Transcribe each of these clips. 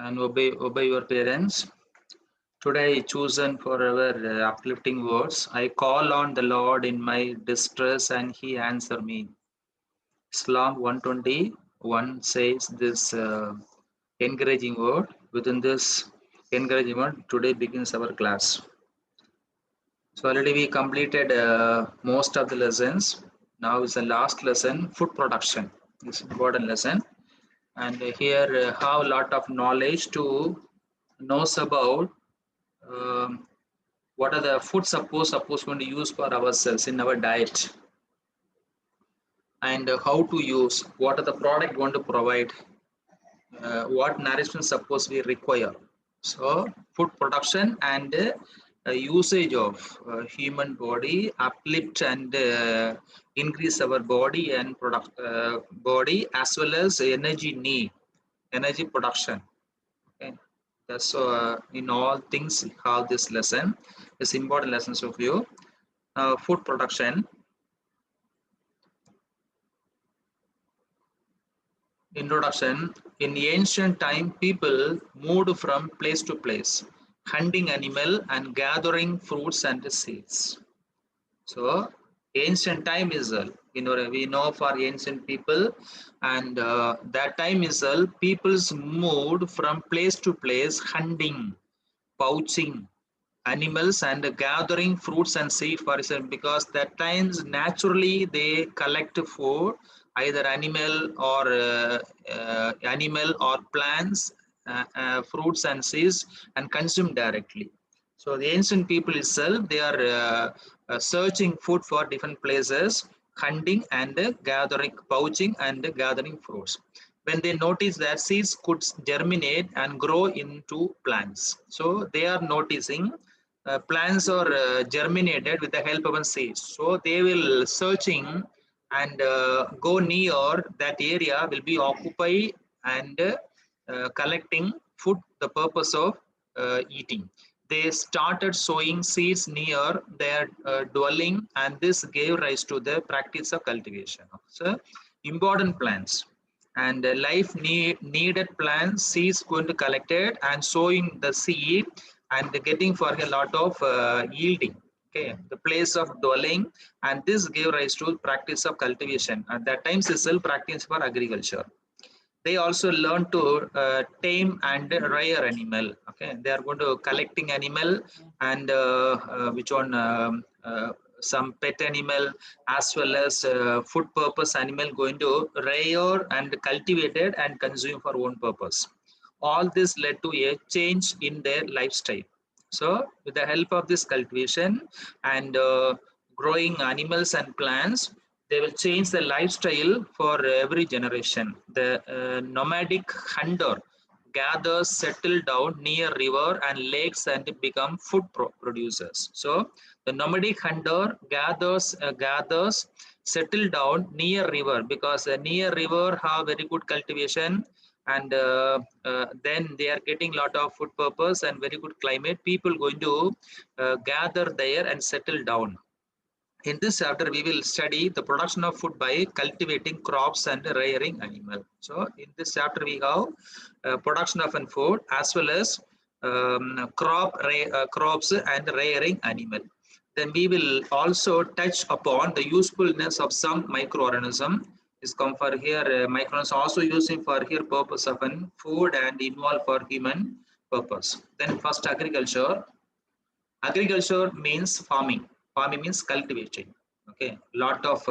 and obey your parents. Today I chosen for our uplifting words. I call on the Lord in my distress and he answer me. Psalm 121 says this encouraging word. Within this encouraging word, today begins our class. So already we completed most of the lessons. Now is the last lesson, food production. This is important lesson. And here have a lot of knowledge to knows about what are the food suppose going to use for ourselves in our diet, and how to use, what are the product going to provide, what nourishment suppose we require. So food production and usage of human body uplift and increase our body and product body as well as energy need, energy production. Okay, that's so in all things how this lesson is important lessons of you. Food production. Introduction. In ancient time, people moved from place to place, hunting animal and gathering fruits and seeds. So, ancient time is we know for ancient people, and that time is people's moved from place to place, hunting, poaching animals and gathering fruits and seed for example, because that times naturally they collect food, either animal or plants, fruits and seeds, and consume directly. So the ancient people itself, they are searching food for different places, hunting and gathering, poaching and gathering fruits. When they notice that seeds could germinate and grow into plants, so they are noticing plants are germinated with the help of a seed. So they will searching and go near that area will be occupied and collecting food the purpose of eating. They started sowing seeds near their dwelling, and this gave rise to the practice of cultivation. So important plants and needed plants, seeds going to collected and sowing the seed and getting for a lot of yielding. Okay, the place of dwelling, and this gave rise to practice of cultivation. At that time, itself practice for agriculture. They also learn to tame and rear animal. Okay, they are going to collecting animal and which one some pet animal as well as food purpose animal going to rear and cultivated and consume for own purpose. All this led to a change in their lifestyle. So with the help of this cultivation and growing animals and plants, they will change the lifestyle for every generation. The nomadic hunter gathers, settle down near river and lakes and become food producers. So the nomadic hunter gathers, settle down near river, because near river have very good cultivation, and then they are getting lot of food purpose and very good climate. People going to gather there and settle down. In this chapter, we will study the production of food by cultivating crops and rearing animal. So, in this chapter, we have production of food as well as crops and rearing animal. Then we will also touch upon the usefulness of some microorganism. Is come for here microorganisms also using for here purpose of food and involved for human purpose. Then first agriculture. Agriculture means farming. Farming means cultivation. Okay, lot of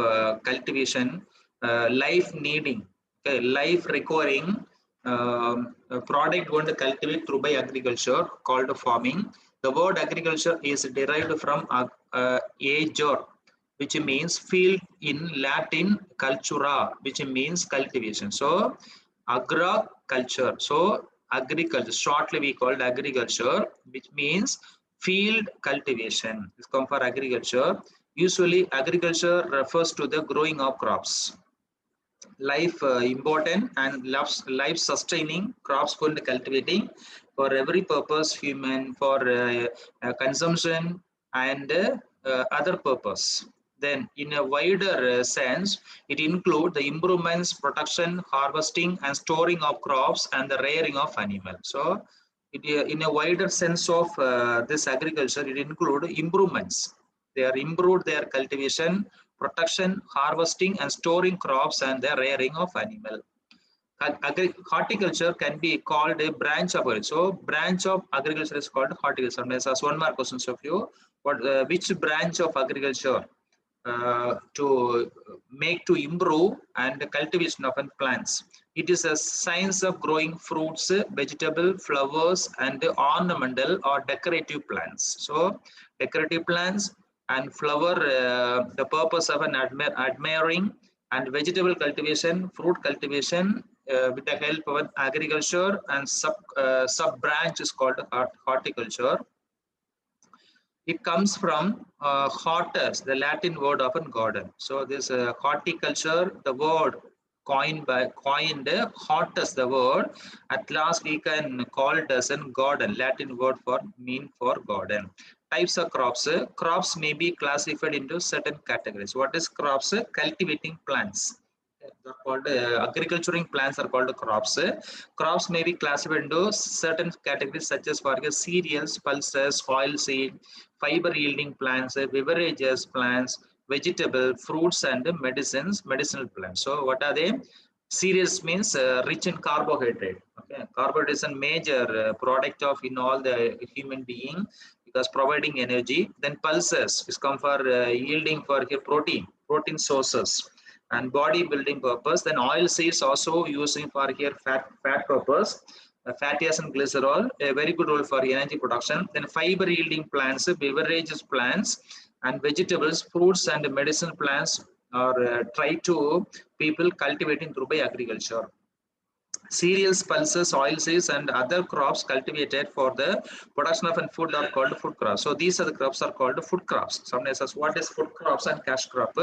cultivation, life needing, okay, life requiring product going to cultivate through by agriculture called farming. The word agriculture is derived from agor, which means field in Latin, cultura, which means cultivation. So agriculture. So agriculture, shortly we called agriculture, which means field cultivation. It's come for agriculture. Usually agriculture refers to the growing of crops. Life important and life sustaining crops for the cultivating for every purpose, human, for consumption and other purpose. Then in a wider sense, it includes the improvements, production, harvesting and storing of crops and the rearing of animals. So in a wider sense of this agriculture, it includes improvements. They are improved their cultivation, protection, harvesting and storing crops and the rearing of animal. Horticulture can be called a branch of agriculture. So branch of agriculture is called horticulture. Sometimes ask one more questions of you. Which branch of agriculture to make to improve and the cultivation of plants? It is a science of growing fruits, vegetable, flowers, and ornamental or decorative plants. So decorative plants and flower, the purpose of an admiring and vegetable cultivation, fruit cultivation with the help of agriculture and sub branch is called horticulture. It comes from hortus, the Latin word of a garden. So this horticulture, the word coined hortus, the word. At last we can call it as a garden, Latin word for mean for garden. Types of crops. Crops may be classified into certain categories. What is crops? Cultivating plants. They're called agriculturing plants are called crops. Crops may be classified into certain categories such as for cereals, pulses, oilseed, fiber yielding plants, beverages plants, vegetable, fruits and medicinal plants. So what are they? Cereals means rich in carbohydrate. Okay, carbohydrate is a major product of in all the human being because providing energy. Then pulses is come for yielding for protein sources and body building purpose. Then oil seeds also using for here fat purpose, fatty acid glycerol, a very good role for energy production. Then fiber yielding plants, beverages plants and vegetables, fruits and medicinal plants are tried to people cultivating through by agriculture. Cereals, pulses, oilseeds and other crops cultivated for the production of food are called food crops. So these are the crops are called food crops. Somebody says what is food crops and cash crop?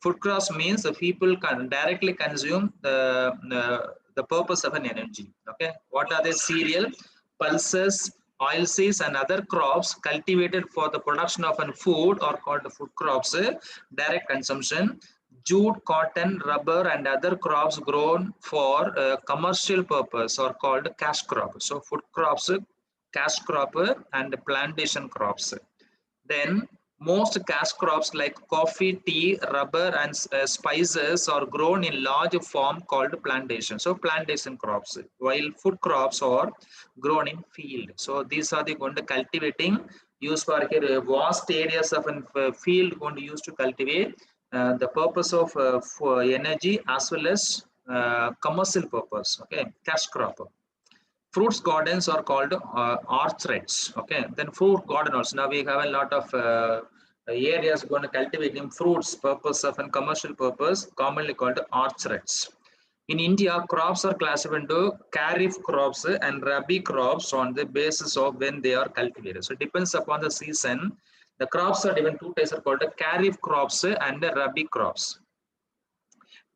Food crops means the people can directly consume the purpose of an energy. Okay, what are the cereal, pulses, oilseeds and other crops cultivated for the production of food are called food crops. Direct consumption. Jute, cotton, rubber, and other crops grown for commercial purpose are called cash crop. So food crops, cash crop, and plantation crops. Then most cash crops like coffee, tea, rubber, and spices are grown in large farm called plantation. So plantation crops, while food crops are grown in field. So these are the going to cultivating used for here vast areas of a field going to use to cultivate the purpose of for energy as well as commercial purpose. Okay, cash crop. Fruits gardens are called orchards. Okay, then fruit garden also. Now we have a lot of areas going to cultivating fruits purpose of and commercial purpose, commonly called orchards. In India, crops are classified into kharif crops and rabi crops on the basis of when they are cultivated. So it depends upon the season. The crops are given two types are called kharif crops and rabi crops.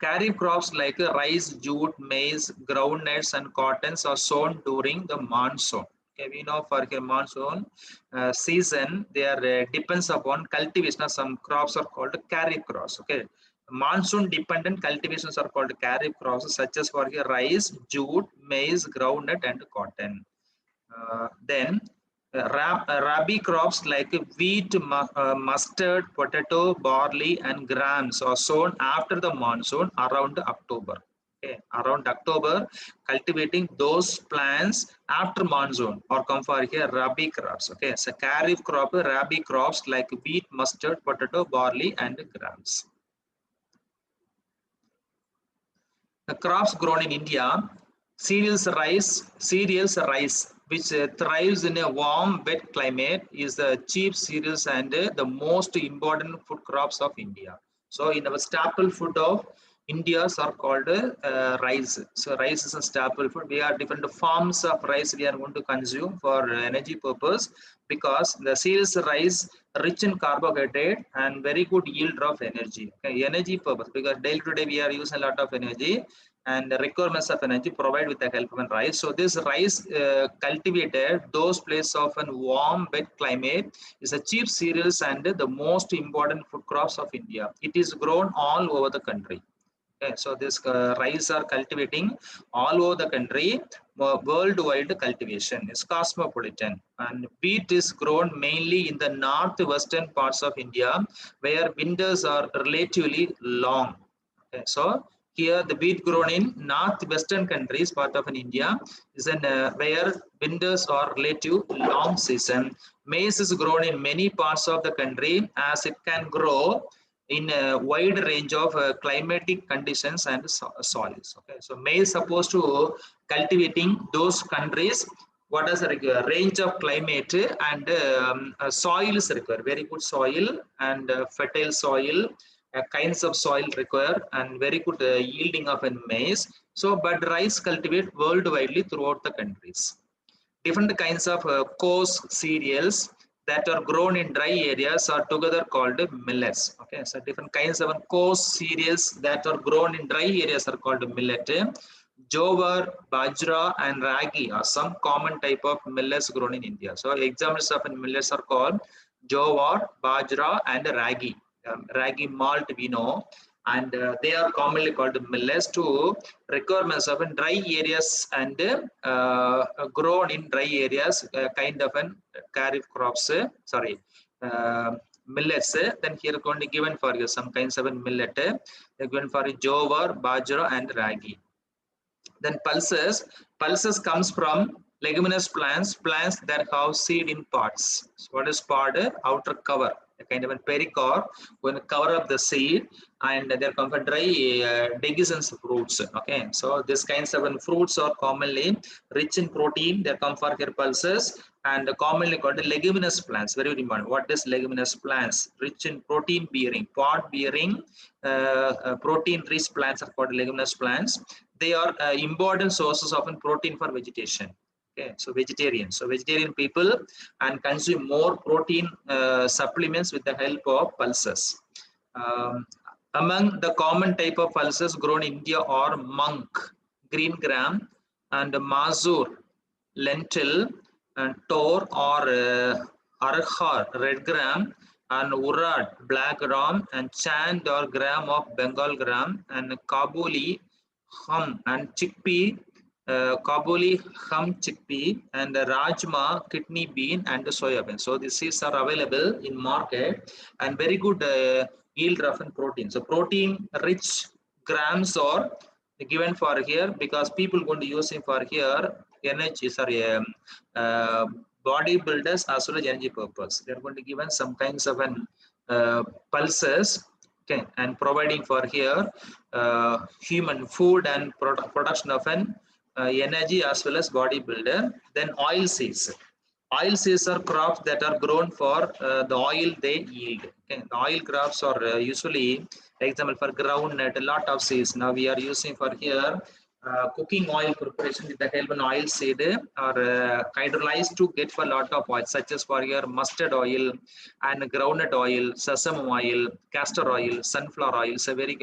Kharif crops like rice, jute, maize, groundnuts, and cottons are sown during the monsoon. Okay, we know for the monsoon season, they are depends upon cultivation. Some crops are called kharif crops. Okay, monsoon dependent cultivations are called kharif crops, such as for the rice, jute, maize, groundnut, and cotton. Then rabi crops like wheat, mustard, potato, barley, and grams are sown after the monsoon around October. Okay, around October, cultivating those plants after monsoon or come for here rabi crops. Okay, so kharif crop, rabi crops like wheat, mustard, potato, barley, and grams. The crops grown in India, cereals rice, which thrives in a warm, wet climate, is the chief cereals and the most important food crops of India. So, in our staple food of India's are called rice. So, rice is a staple food. We have different forms of rice we are going to consume for energy purpose because the cereals rice rich in carbohydrate and very good yield of energy. Okay, energy purpose because day to day we are using a lot of energy. and the requirements of energy provide with the help of rice. So this rice cultivated those places of a warm wet climate is a cheap cereals and the most important food crops of India. It is grown all over the country. Okay, so this rice are cultivating all over the country. Worldwide cultivation is cosmopolitan, and wheat is grown mainly in the northwestern parts of India, where winters are relatively long. Okay, so here the wheat grown in northwestern countries, part of an India, is an where winters are relative long season. Maize is grown in many parts of the country as it can grow in a wide range of climatic conditions and soils. Okay, so maize supposed to cultivating those countries what is the range of climate and soil is required, very good soil and fertile soil, kinds of soil required and very good yielding of a maize. So but rice cultivate worldwide throughout the countries. Different kinds of coarse cereals that are grown in dry areas are together called millets. Okay, so different kinds of coarse cereals that are grown in dry areas are called millet. Jowar, bajra and ragi are some common type of millets grown in India. So examples of millets are called jowar, bajra and ragi. Ragi malt we know, and they are commonly called millets to requirements of dry areas and grown in dry areas, kind of an kharif crops, uh, millets. Then here going to given for you some kinds of millet, given for jowar, bajra and ragi. Then pulses comes from leguminous plants that have seed in pods. So what is pod? Outer cover, a kind of a pericarp when cover up the seed, and they come from dry dehiscence fruits. Okay, so these kinds of fruits are commonly rich in protein. They come for here pulses and commonly called leguminous plants. Very important. What is leguminous plants? Rich in protein bearing, pod bearing, protein rich plants are called leguminous plants. They are important sources of protein for vegetation. Okay, so vegetarian people and consume more protein supplements with the help of pulses. Um, Among the common type of pulses grown in India are monk, green gram, and mazur, lentil, and tor or arhar, red gram, and urad, black gram, and chand or gram of Bengal gram, and kabuli, hum, and chickpea, kabuli, hum chickpea, and rajma, kidney bean, and soya bean. So these seeds are available in market and very good yield of protein. So protein rich grams are given for here because people going to use it for here energy, sorry, bodybuilders as well as energy purpose. They are going to given some kinds of an pulses, okay, and providing for here human food and production of an energy as well as bodybuilder. Then oil seeds. Oil seeds are crops that are grown for the oil they yield. Okay. The oil crops are usually, example for groundnut, a lot of seeds. Now we are using for here cooking oil preparation with the help of oil seed or hydrolyzed to get for a lot of oil, such as for your mustard oil and groundnut oil, sesame oil, castor oil, sunflower oil. It's a very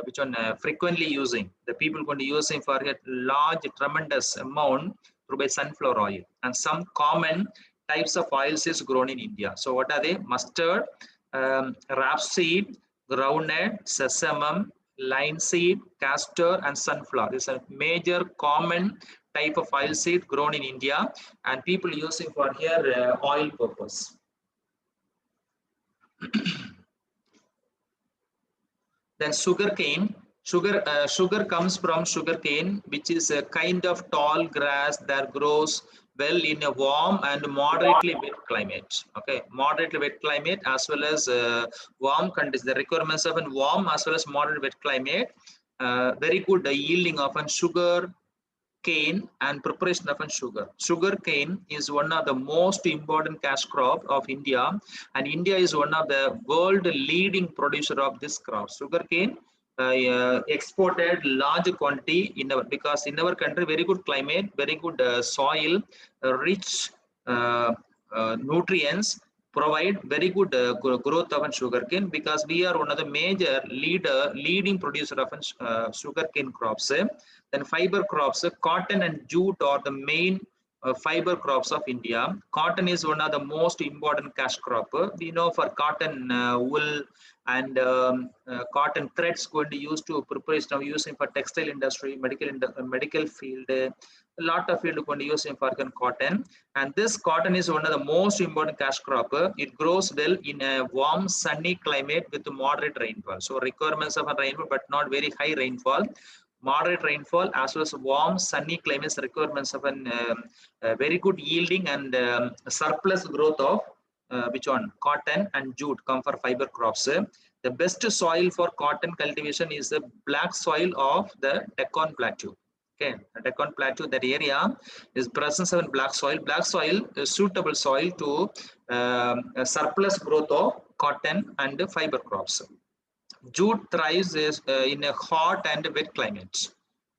which one frequently using. The people going to using for a large, tremendous amount through by sunflower oil. And some common types of oils is grown in India. So what are they? Mustard, rapeseed, groundnut, sesame, linseed, castor, and sunflower. This is a major common type of oil seed grown in India, and people using for here oil purpose. Then sugarcane. Sugar comes from sugarcane, which is a kind of tall grass that grows well in a warm and moderately wet climate. Okay, moderately wet climate as well as warm conditions. The requirements of a warm as well as moderate wet climate. Very good yielding of sugar cane and preparation of sugar. Sugar cane is one of the most important cash crop of India, and India is one of the world leading producer of this crop. Sugar cane exported large quantity in our, because in our country very good climate, very good soil, rich nutrients, provide very good growth of sugarcane, because we are one of the major leading producer of sugarcane crops. Then fiber crops, cotton and jute are the main fiber crops of India. Cotton is one of the most important cash crop. We know for cotton wool and cotton threads going to use to preparation of using for textile industry, medical field, a lot of field going to use for cotton. And this cotton is one of the most important cash crop. It grows well in a warm, sunny climate with moderate rainfall. So requirements of a rainfall, but not very high rainfall. Moderate rainfall as well as warm, sunny climates requirements of an very good yielding and surplus growth of which one, cotton and jute come for fiber crops. The best soil for cotton cultivation is the black soil of the Deccan Plateau. Okay, the Deccan Plateau, that area is presence of black soil. Black soil is suitable soil to a surplus growth of cotton and fiber crops. Jute thrives in a hot and wet climate.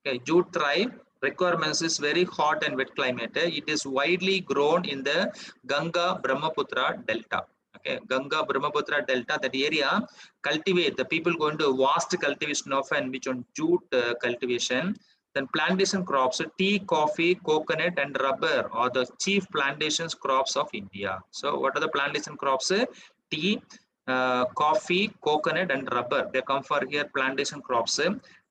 Okay, jute thrive requirements is very hot and wet climate. It is widely grown in the Ganga Brahmaputra Delta. Okay, Ganga Brahmaputra Delta, that area cultivate, the people going to vast cultivation of and which on jute cultivation. Then plantation crops, tea, coffee, coconut and rubber are the chief plantations crops of India. So what are the plantation crops? Tea, coffee, coconut and rubber, they come for here plantation crops.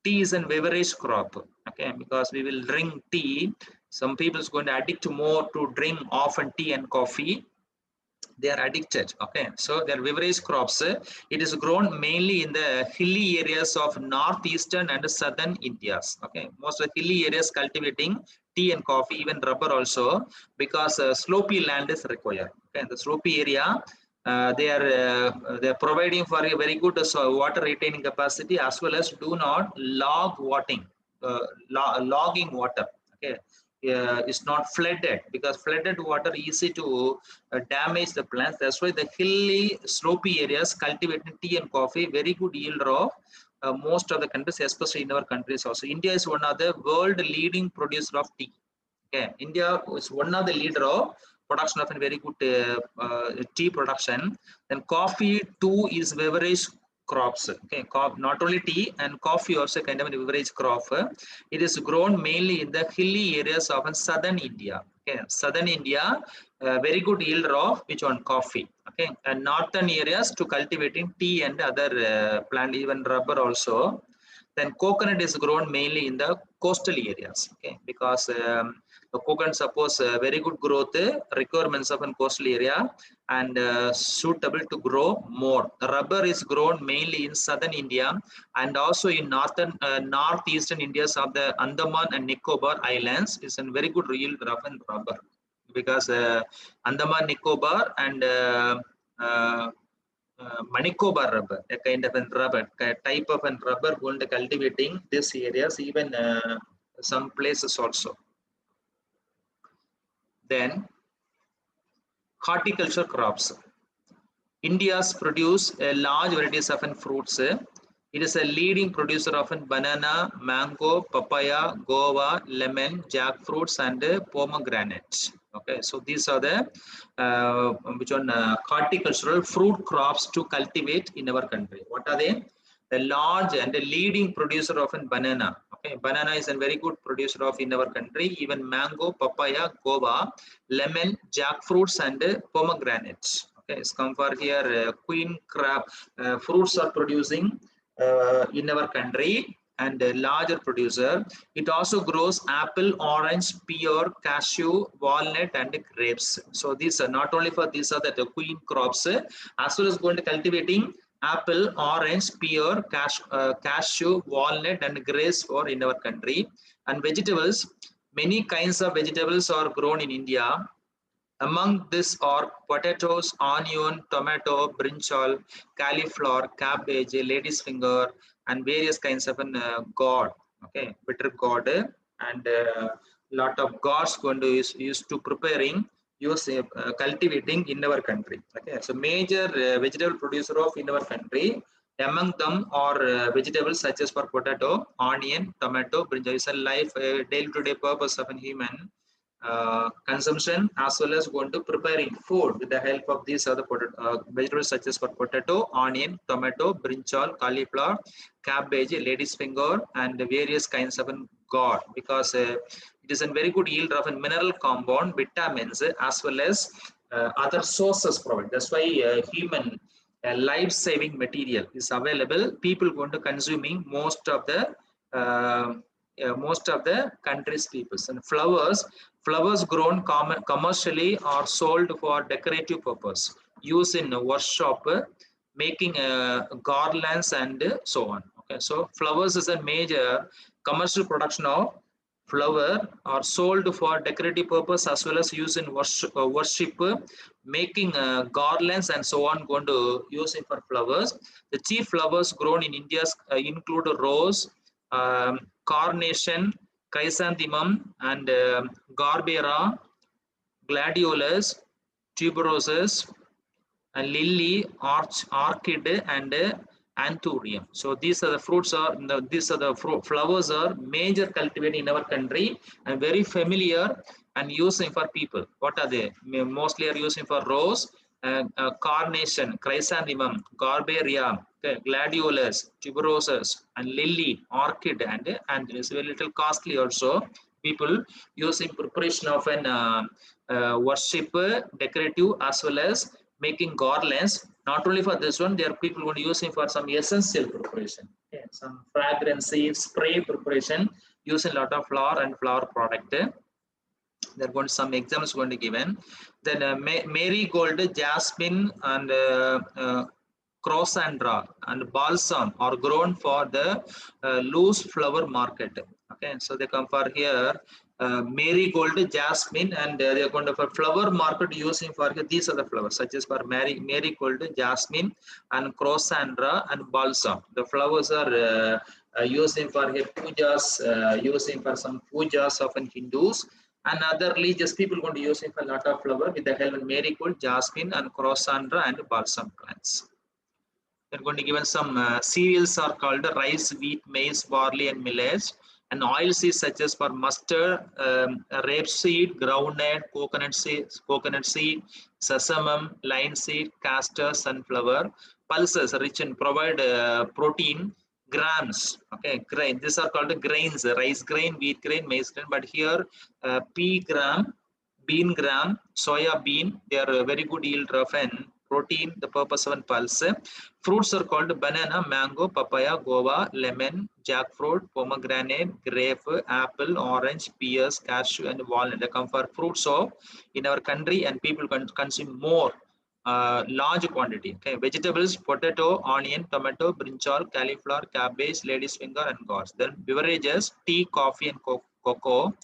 Tea is a beverage crop, okay, because we will drink tea. Some people is going to addict more to drink often tea and coffee. They are addicted, okay. So they are beverage crops. It is grown mainly in the hilly areas of northeastern and southern Indias, okay. Most of the hilly areas cultivating tea and coffee, even rubber also, because slopey land is required, okay. The slopey area, they are providing for a very good water retaining capacity, as well as do not logging water, okay. Is not flooded, because flooded water easy to damage the plants. That's why the hilly slopey areas cultivating tea and coffee very good yield of most of the countries, especially in our countries also. India is one of the world leading producer of tea. Okay, India is one of the leader of production of a very good tea production. Then coffee too is beverage crops. Okay, not only tea and coffee also kind of a beverage crop. It is grown mainly in the hilly areas of southern India. Okay, southern India, very good yield of which one, coffee. Okay, and northern areas to cultivating tea and other plant, even rubber also. Then coconut is grown mainly in the coastal areas, okay, because the coconut suppose very good growth requirements of a coastal area and suitable to grow more. Rubber is grown mainly in southern India and also in northeastern Indias of the Andaman and Nicobar Islands is a very good yield of rubber, because Andaman, Nicobar and Manicobar rubber, a kind of a rubber, a type of a rubber going to cultivating these areas, even some places also. Then horticulture crops. India's produce a large varieties of fruits. It is a leading producer of banana, mango, papaya, guava, lemon, jackfruits, and pomegranate. Okay, so these are the which one horticultural fruit crops to cultivate in our country. What are they? A large and a leading producer of banana. Okay, banana is a very good producer of in our country. Even mango, papaya, guava, lemon, jackfruits, and pomegranates. Okay, it's come for here. Queen crab fruits are producing in our country, and a larger producer. It also grows apple, orange, pear, cashew, walnut, and grapes. So these are not only for these are the queen crops, as well as going to cultivating apple, orange, pear, cashew, walnut, and grapes for in our country. And vegetables, many kinds of vegetables are grown in India. Among this are potatoes, onion, tomato, brinjal, cauliflower, cabbage, lady's finger, and various kinds of gourd. Okay, bitter gourd, and lot of gourds going to use to preparing, cultivating in our country. Okay, so major vegetable producer of in our country. Among them are vegetables such as for potato, onion, tomato, brinjal. Is a life daily to day purpose of a human. consumption as well as going to preparing food with the help of these other vegetables such as for potato, onion, tomato, brinjal, cauliflower, cabbage, lady's finger, and various kinds of gourd, because it is a very good yield of a mineral compound, vitamins, as well as other sources provided. That's why human life-saving material is available. People going to consuming uh, most of the country's peoples. And flowers grown commercially are sold for decorative purpose, used in a workshop, making garlands and so on. Okay, so flowers is a major commercial production of flower are sold for decorative purpose as well as used in worship, making garlands and so on, going to use it for flowers. The chief flowers grown in India include rose, carnation, chrysanthemum, and garbera, gladiolus, tuberoses, lily, orchid, and anthurium. So these are the fruits are these are the flowers are major cultivated in our country and very familiar and using for people. What are they? Mostly are using for rose, carnation, chrysanthemum, garberia, okay, gladiolus, tuberoses, and lily, orchid, and it's a little costly also. People using preparation of an worship, decorative as well as making garlands. Not only for this one, there are people going to using for some essential preparation, okay, some fragrance spray preparation using a lot of flower and flower product. There are going to some examples going to given. Then marigold, jasmine, and crossandra and balsam are grown for the loose flower market. Okay, so they come for here marigold, jasmine, and they are going to for flower market using for these are the flowers such as for marigold, jasmine, and crossandra and balsam. The flowers are using for here pujas, using for some pujas of Hindus, and other religious people going to use it for a lot of flower with the help of marigold, jasmine, and crossandra and balsam plants. They're going to give us some cereals are called rice, wheat, maize, barley, and millets. And oil seeds such as for mustard, rapeseed, groundnut, coconut seed, sesame, linseed, castor, sunflower. Pulses rich in provide protein, grams. Okay, grain. These are called grains: rice grain, wheat grain, maize grain. But here, pea gram, bean gram, soya bean. They are a very good yield of an protein. The purpose of an pulse. Fruits are called banana, mango, papaya, guava, lemon, jackfruit, pomegranate, grape, apple, orange, pears, cashew, and walnut. They come for fruits of in our country, and people can consume more large quantity. Okay, vegetables: potato, onion, tomato, brinjal, cauliflower, cabbage, lady's finger, and gourds. Then beverages: tea, coffee, and cocoa.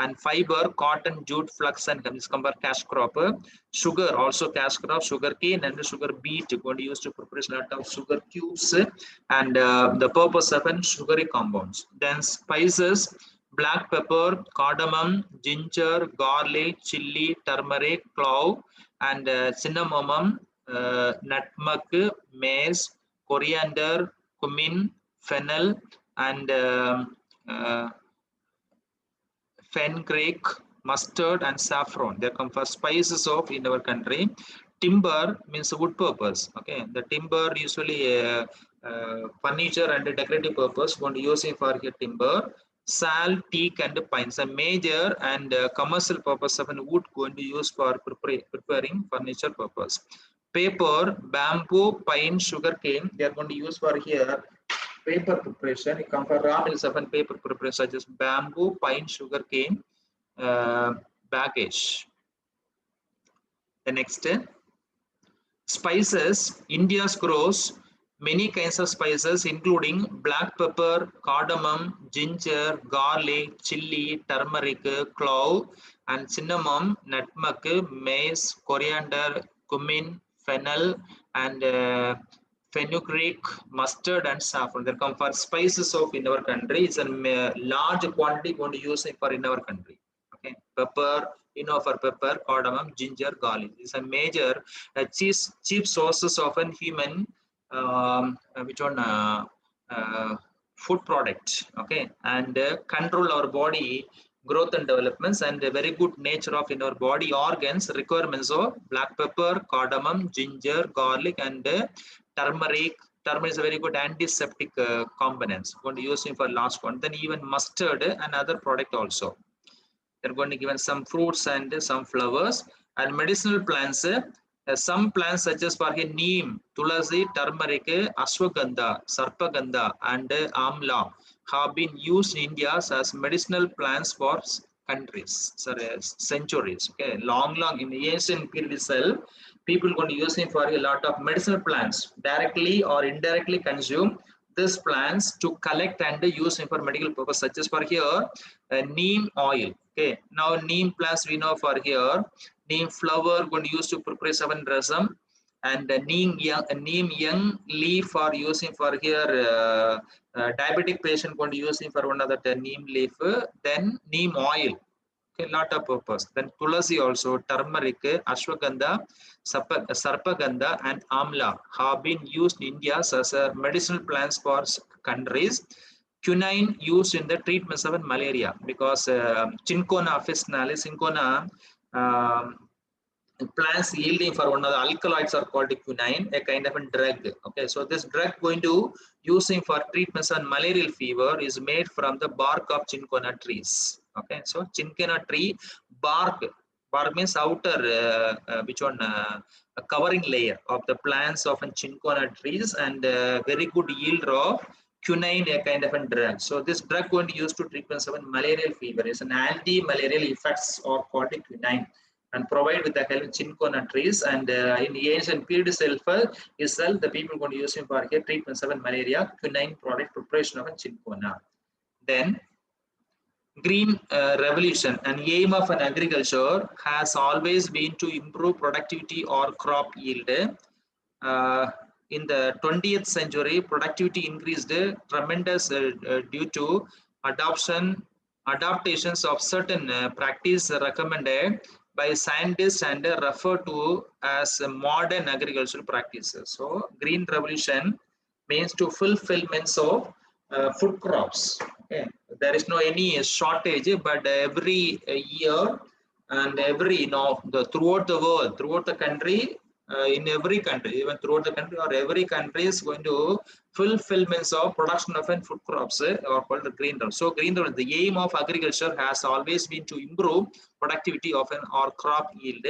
And fiber, cotton, jute, flax, and cucumber cash crop. Sugar, also cash crop, sugar cane and sugar beet, going to use to prepare a lot of sugar cubes, and the purpose of sugary compounds. Then spices: black pepper, cardamom, ginger, garlic, chili, turmeric, clove, and cinnamon, nutmeg, mace, coriander, cumin, fennel, and fenugreek, mustard, and saffron. They come for spices of in our country. Timber means wood purpose. Okay, the timber usually furniture and decorative purpose. Want to use it for here timber. Sal, teak, and pines. A major and commercial purpose of an wood going to use for preparing furniture purpose. Paper, bamboo, pine, sugar cane. They are going to use for here paper preparation. It comes from raw mills of paper preparation such as bamboo, pine, sugar cane, baggage. The next spices. India grows many kinds of spices including black pepper, cardamom, ginger, garlic, chili, turmeric, clove, and cinnamon, nutmeg, mace, coriander, cumin, fennel, and fenugreek, mustard, and saffron. They come for spices of in our country. It's a large quantity going to use it for in our country. Okay, pepper, for pepper, cardamom, ginger, garlic. It's a major cheap sources of an human which one food product. Okay, and control our body growth and developments, and a very good nature of in our body organs requirements of black pepper, cardamom, ginger, garlic, and turmeric. Turmeric is a very good antiseptic components. Going to use it for last one. Then even mustard, another product also. They're going to give us some fruits and some flowers and medicinal plants. Some plants such as for neem, tulasi, turmeric, ashwagandha, sarpagandha, and amla have been used in India as medicinal plants for countries, sorry, centuries. Okay, long in the ancient period itself, people going to use it for a lot of medicinal plants, directly or indirectly consume these plants to collect and use for medical purpose, such as for here neem oil. Okay, now neem plants we know for here, neem flower going to use to prepare seven rasam, and neem young leaf for using for here diabetic patient going to using for one of the neem leaf, then neem oil. Okay, lot of purpose. Then tulasi also, turmeric, ashwagandha, sarpagandha, and amla have been used in India as a medicinal plants for countries. Quinine used in the treatments of malaria, because Cinchona officinalis, Cinchona plants yielding for one of the alkaloids are called quinine, a kind of a drug. Okay, so this drug going to using for treatments on malarial fever is made from the bark of cinchona trees. Okay, so cinchona tree bark, bark means outer which one a covering layer of the plants of cinchona trees, and very good yield of quinine, a kind of a drug. So this drug going to use to treatments of malarial fever is an anti-malarial effects are called quinine, and provide with the help of cinchona trees. And in the ancient period itself, the people going to use him for here treatments of malaria, quinine product preparation of cinchona. Then green revolution, an aim of an agriculture has always been to improve productivity or crop yield. In the 20th century, productivity increased tremendous due to adaptations of certain practice recommended by scientists and referred to as modern agricultural practices. So, green revolution means to fulfillments of food crops. Okay, there is no any shortage, but every year and every throughout the world, throughout the country, in every country, even throughout the country or every country is going to fulfillments of production of food crops or called the green revolution. So green revolution, the aim of agriculture has always been to improve productivity of an or crop yield.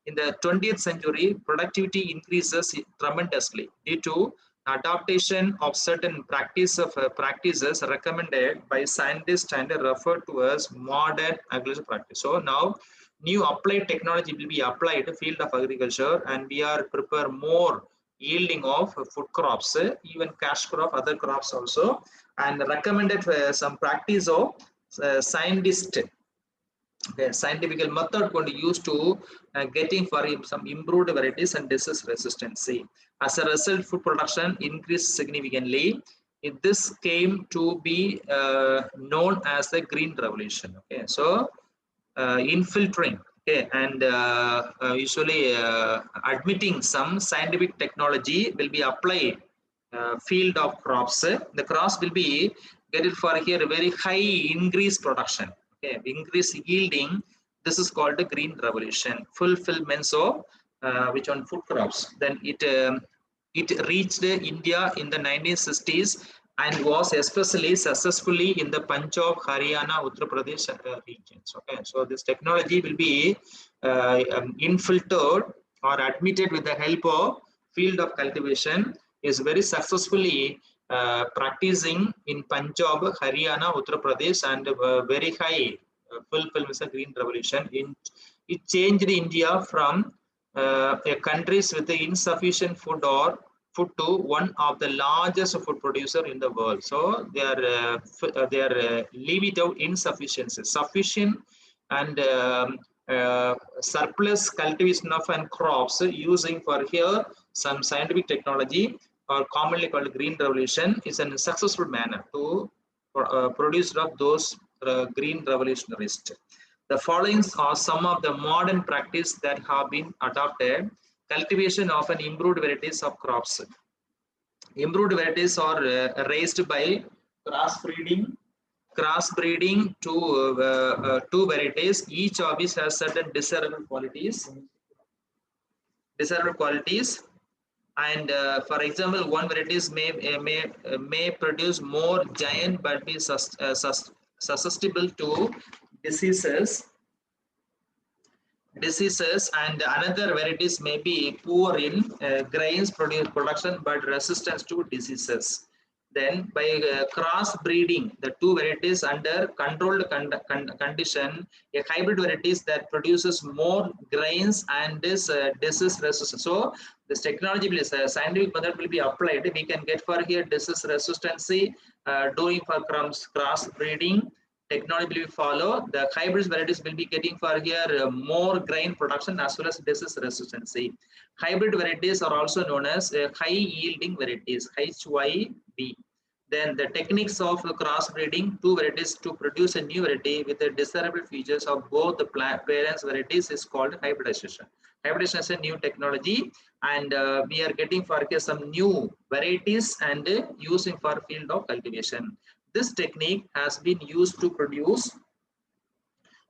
In the 20th century, productivity increases tremendously due to adaptation of certain practices recommended by scientists and referred to as modern agricultural practice. So now new applied technology will be applied to field of agriculture, and we are prepare more yielding of food crops, even cash crop, other crops also, and recommended some practice of scientist. Okay, scientific method going to use to getting for some improved varieties and disease resistance. As a result, food production increased significantly. This came to be known as the green revolution. Okay, so infiltrating, okay, and usually admitting some scientific technology will be applied field of crops. The crops will be get it for here very high increase production. Okay, increase yielding. This is called the green revolution. Fulfillments of which on food crops. Then it reached India in the 1960s and was especially successfully in the Punjab, Haryana, Uttar Pradesh regions. Okay, so this technology will be infiltrated or admitted with the help of field of cultivation is very successfully practicing in Punjab, Haryana, Uttar Pradesh, and very high fulfillment of green revolution. It changed India from a countries with insufficient food or food to one of the largest food producer in the world. So they are leave it out insufficiency, sufficient and surplus cultivation of and crops using for here some scientific technology or commonly called green revolution is a successful manner to produce of those green revolutionists. The following are some of the modern practice that have been adopted. Cultivation of an improved varieties of crops. Improved varieties are raised by cross breeding Crossbreeding two varieties. Each of these has certain desirable qualities. And for example, one varieties may produce more giant but be susceptible to diseases and another varieties may be poor in grains production but resistance to diseases. Then by cross breeding the two varieties under controlled condition, a hybrid varieties that produces more grains and is disease resistant. So this technology will scientific method will be applied. We can get for here disease resistancy doing for cross breeding. Technology will follow. The hybrid varieties will be getting for here more grain production as well as disease resistancy. Hybrid varieties are also known as high yielding varieties, HYV. Then the techniques of crossbreeding two varieties to produce a new variety with the desirable features of both the parents varieties is called hybridization. Hybridization is a new technology, and we are getting for here some new varieties and using for field of cultivation. This technique has been used to produce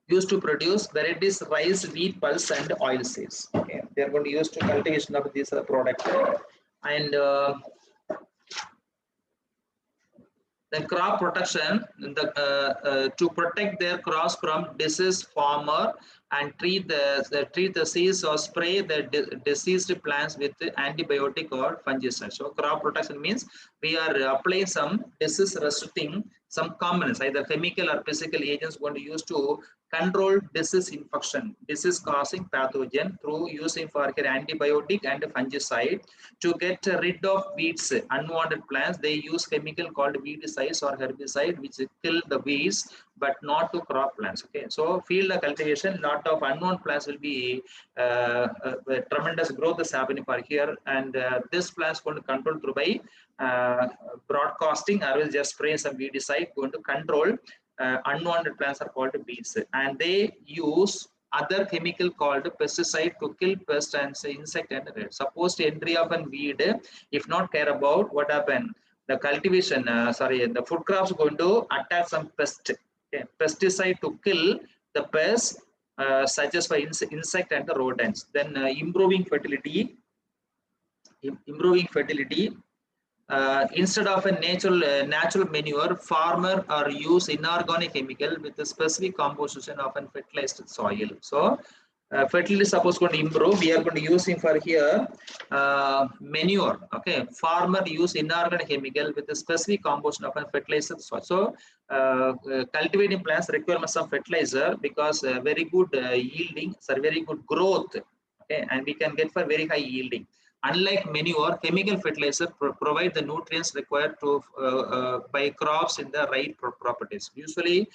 varieties rice, wheat, pulse, and oil seeds. Okay, they are going to use to cultivation of this product. And then crop protection, to protect their crops from disease, farmer and treat the seeds or spray the diseased plants with antibiotic or fungicide. So crop protection means we are applying some disease resisting some components, either chemical or physical agents going to use to control disease infection, disease causing pathogen through using for antibiotic and fungicide. To get rid of weeds, unwanted plants, they use chemical called weedicides or herbicide which kill the weeds but not to crop plants. Okay, so field cultivation, lot of unwanted plants will be tremendous growth is happening for here, and this plants going to control through by broadcasting or will just spray some weedicide going to control unwanted plants are called weeds, and they use other chemical called pesticide to kill pest and say insect and suppose entry of a weed, if not care about what happen, the cultivation the food crops going to attack some pest. Okay, pesticide to kill the pest such as for insect and the rodents. Then improving fertility instead of a natural manure, farmer or use inorganic chemical with a specific composition of a fertilized soil. So fertility suppose going to improve, we are going to using for here manure. Okay, farmer use inorganic chemical with a specific composition of a fertilized soil. So cultivating plants require some fertilizer because very good yielding, very good growth. Okay, and we can get for very high yielding. Unlike manure, chemical fertilizer provide the nutrients required to by crops in the right properties. Usually,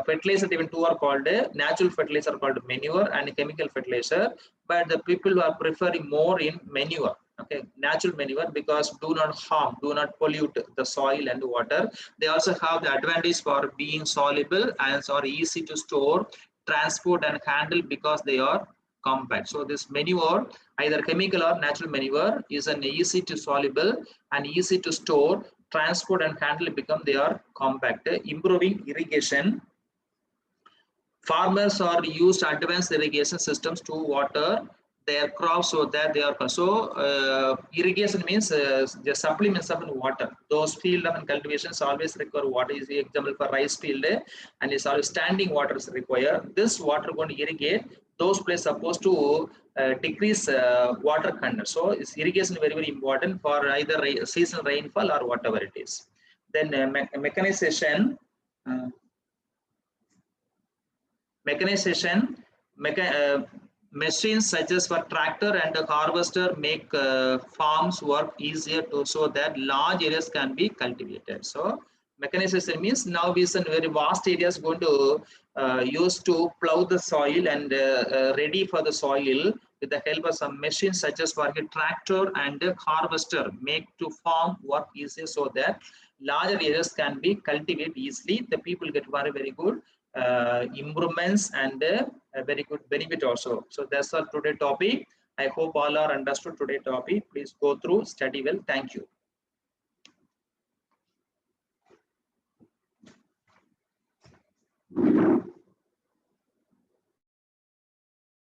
fertilizer even two are called natural fertilizer called manure and chemical fertilizer. But the people are preferring more in manure. Okay, natural manure because do not harm, do not pollute the soil and water. They also have the advantage for being soluble and are easy to store, transport, and handle because they are compact. So this manure, either chemical or natural manure, is an easy to soluble and easy to store, transport and handle become they are compact. Improving irrigation. Farmers are used advanced irrigation systems to water their crops so that they are irrigation means the supplements of water. Those field of cultivations always require water. Is the example for rice field and it's always standing water is required. This water going to irrigate those places supposed to decrease water content. So it's irrigation very important for either seasonal rainfall or whatever it is. Then mechanization. Machines such as for tractor and a harvester make farms work easier to so that large areas can be cultivated. So mechanization means now we some very vast areas going to use to plow the soil and ready for the soil with the help of some machines such as for a tractor and a harvester make to farm work easier so that larger areas can be cultivated easily. The people get very good improvements and a very good benefit also. So that's our today topic. I hope all are understood today topic. Please go through, study well. Thank you.